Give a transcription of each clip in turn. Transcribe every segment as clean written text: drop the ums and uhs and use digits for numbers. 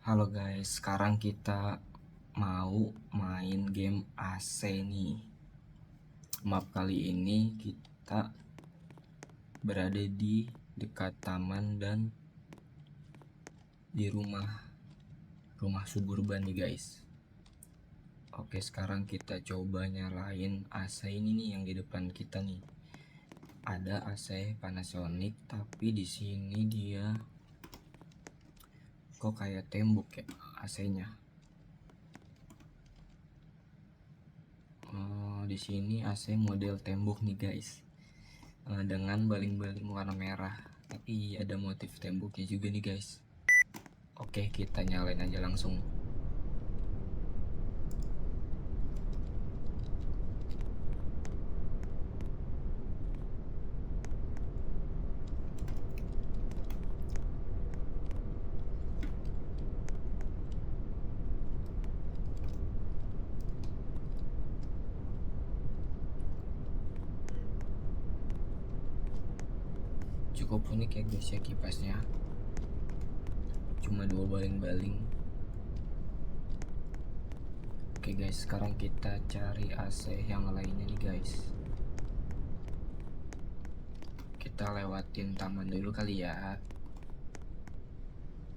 Halo guys, sekarang kita mau main game AC nih. Map kali ini kita berada di dekat taman dan di rumah suburban nih guys. Oke, sekarang kita coba nyalain AC ini nih yang di depan kita nih. Ada AC Panasonic, tapi di sini dia kok kayak tembok ya AC-nya. Di sini AC model tembok nih guys, dengan baling-baling warna merah, tapi ada motif temboknya juga nih guys. Oke, kita nyalain aja langsung. Cukup unik ya guys ya kipasnya, cuma 2 baling-baling. Oke guys, sekarang kita cari AC yang lainnya nih guys. Kita lewatin taman dulu kali ya.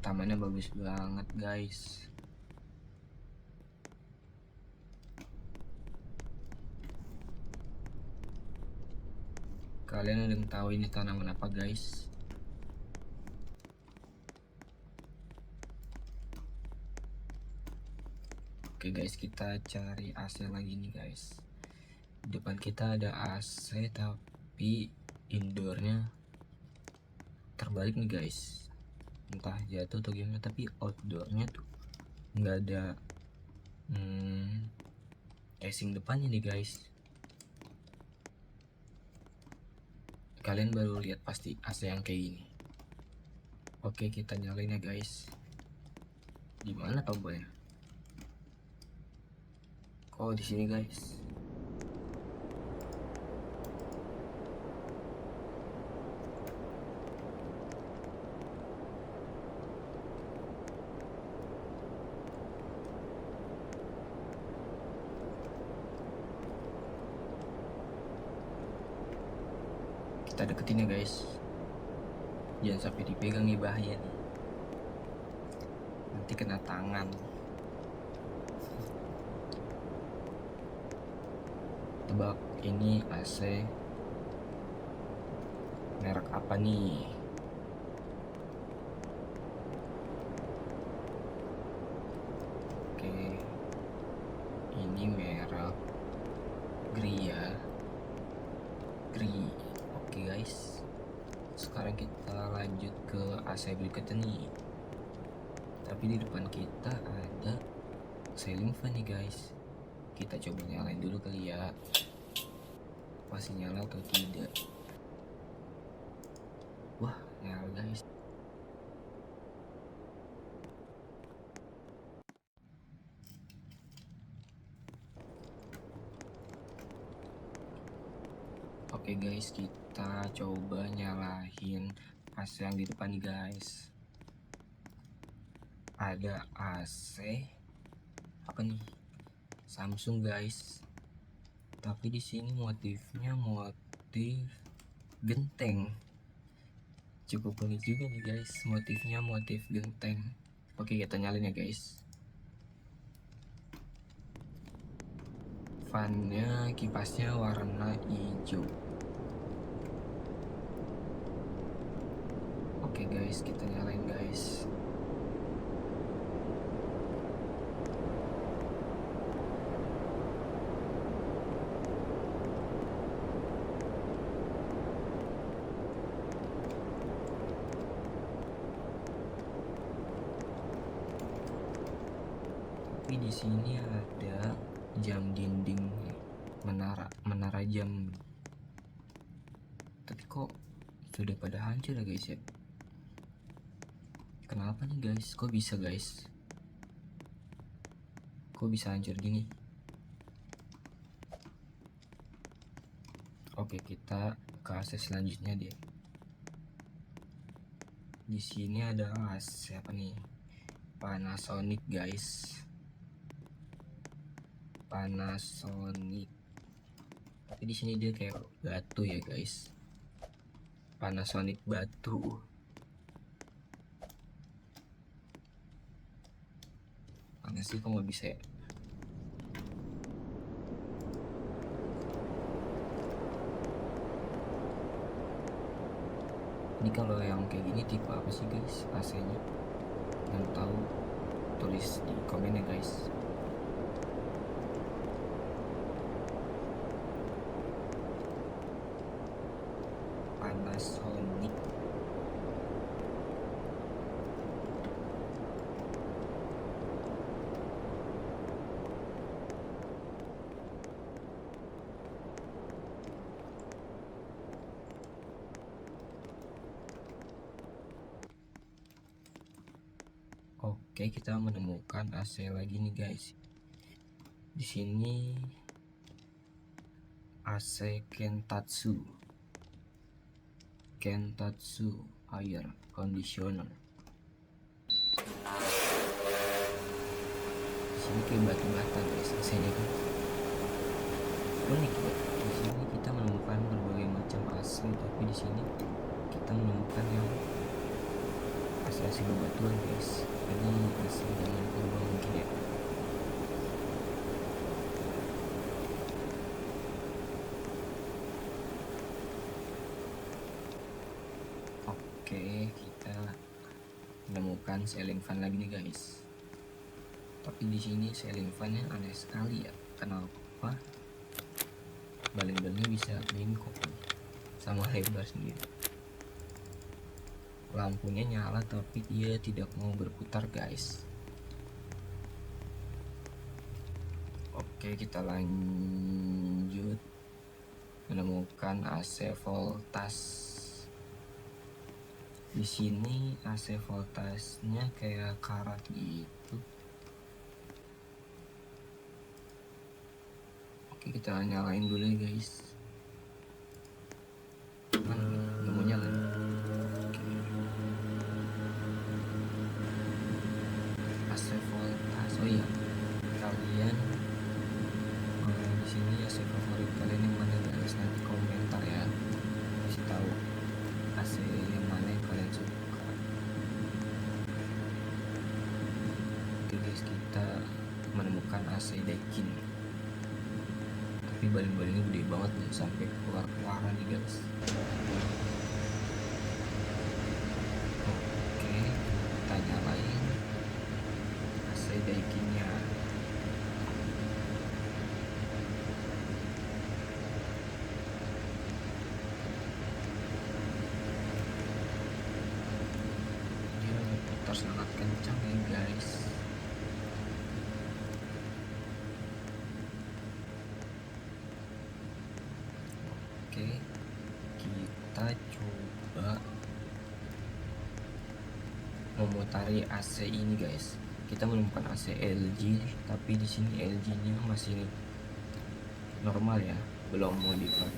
Tamannya bagus banget guys. Kalian ada yang tahu ini tanaman apa guys? Oke guys, kita cari AC lagi nih guys. Di depan kita ada AC tapi indoornya terbalik nih guys. Entah jatuh atau gimana, tapi outdoornya tuh nggak ada casing depannya nih guys. Kalian baru lihat pasti AC yang kayak gini. Oke, kita nyalain ya guys. Dimana tombolnya? Oh, di sini guys. Kita deketin ya guys. Jangan sampai dipegang nih, bahaya nih. Nanti kena tangan. Tebak ini AC merek apa nih? Oke, ini merek Gria. Oke guys, sekarang kita lanjut ke AC berikutnya nih. Tapi di depan kita ada ceiling fan nih guys. Kita coba nyalain dulu kali ya, masih nyala atau tidak. Wah, nyala guys. Oke guys, kita coba nyalain AC yang di depan nih guys. Ada AC apa nih? Samsung guys. Tapi di sini motifnya motif genteng. Cukup unik juga nih guys, motifnya motif genteng. Oke, kita nyalin ya guys. Fannya, kipasnya warna hijau. Oke guys, kita nyalain guys. Tapi di sini ada jam dinding, menara jam. Tapi kok sudah pada hancur ya guys ya? Kenapa nih guys? Kok bisa guys? Kok bisa hancur gini? Oke, kita ke AC selanjutnya deh. Di sini ada AC apa nih? Panasonic guys, Panasonic. Tapi di sini dia kayak batu ya guys, Panasonic batu. Mana sih kok nggak bisa ya? Ini kalau yang kayak gini tipe apa sih guys AC-nya? Yang tahu tulis di komen ya guys. Panasonic. Oke, kita menemukan AC lagi nih guys. Di sini AC Kentatsu Air Conditioner. Di sini kayak batu-bata guys AC-nya kan. Unik ya. Di sini kita menemukan berbagai macam AC, tapi di sini kita menemukan yang AC bebatuan guys. Ini AC zaman purba mungkin ya. Oke, kita menemukan ceiling fan lagi nih guys. Tapi di sini ceiling fan-nya aneh sekali ya. Kenapa baling-balingnya bisa bengkok nih, sama lebar sendiri. Lampunya nyala tapi dia tidak mau berputar guys. Oke, kita lanjut menemukan AC voltage. Di sini AC voltasnya kayak karat gitu. Oke, kita nyalain dulu ya guys. Mana nih? Nggak mau nyala nih. Oke. AC voltage. Oh iya, kalian di sini AC favorit kalian yang mana guys? Nanti komentar ya. Kasih tahu AC yang mana yang kalian suka. Oke guys, kita menemukan AC Daikin. Tapi baling-balingnya gede banget nih, sampai keluar-keluaran nih guys. Oke, kita nyalain AC Daikinnya. Dia putar sangat kencang ya guys. Oke, kita coba memutari AC ini guys. Kita menemukan AC LG, tapi di sini LG-nya masih normal ya, belum modify.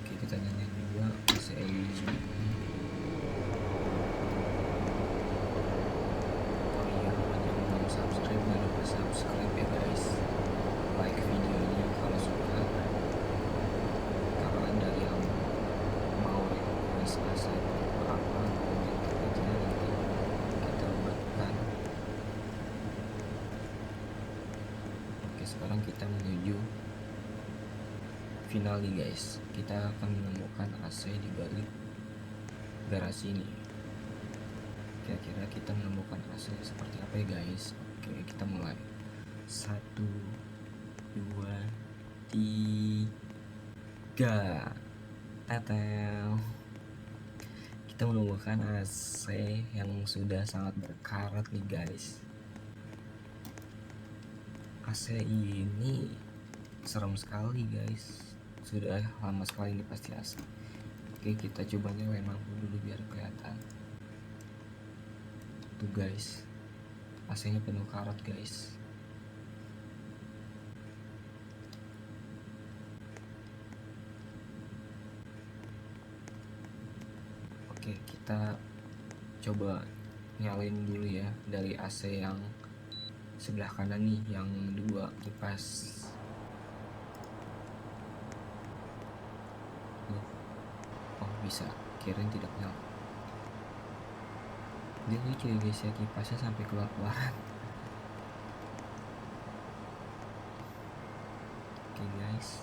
Oke, kita nyalain juga AC LG. Oh iya, buat yang belum subscribe, jangan lupa subscribe ya guys. Like videonya kalau suka. Kalau ada yang mau request AC apa, komentar aja, nanti kita buatkan. Oke, sekarang kita menuju final nih guys. Kita akan menemukan AC di balik garasi ini. Kira-kira kita menemukan AC seperti apa ya guys? Oke, kita mulai. 1, 2, 3. Tetel. Kita menemukan AC yang sudah sangat berkarat nih guys. AC ini serem sekali guys. Sudah lama sekali ini pasti AC. Oke, kita coba nyalain lampu dulu biar kelihatan. Tuh guys, AC-nya penuh karat guys. Oke, kita coba nyalain dulu ya dari AC yang sebelah kanan nih, yang 2 kipas. Oh bisa, kirain tidak nyala. Dia lucu ya guys ya, kipasnya sampai keluar-keluaran. Oke guys,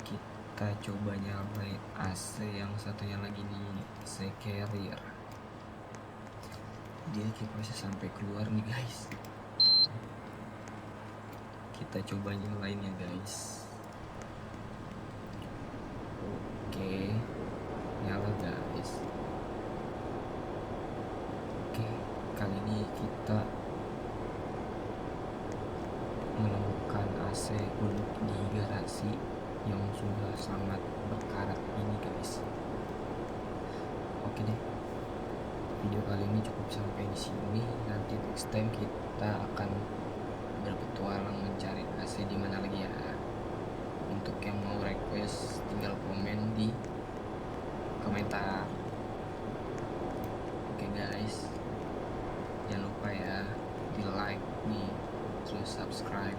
kita coba nyalain AC yang satunya lagi nih, AC carrier. Dia kipasnya sampai keluar nih guys. Kita coba nyalain ya guys. Oke, nyala guys. Oke, kali ini kita menemukan AC untuk di garasi yang sudah sangat berkarat ini guys. Oke deh, video kali ini cukup sampai di sini. Nanti next time kita akan berpetualang mencari AC di mana lagi ya. Untuk yang mau request tinggal komen di komentar. Oke guys, jangan lupa ya di like nih, terus subscribe.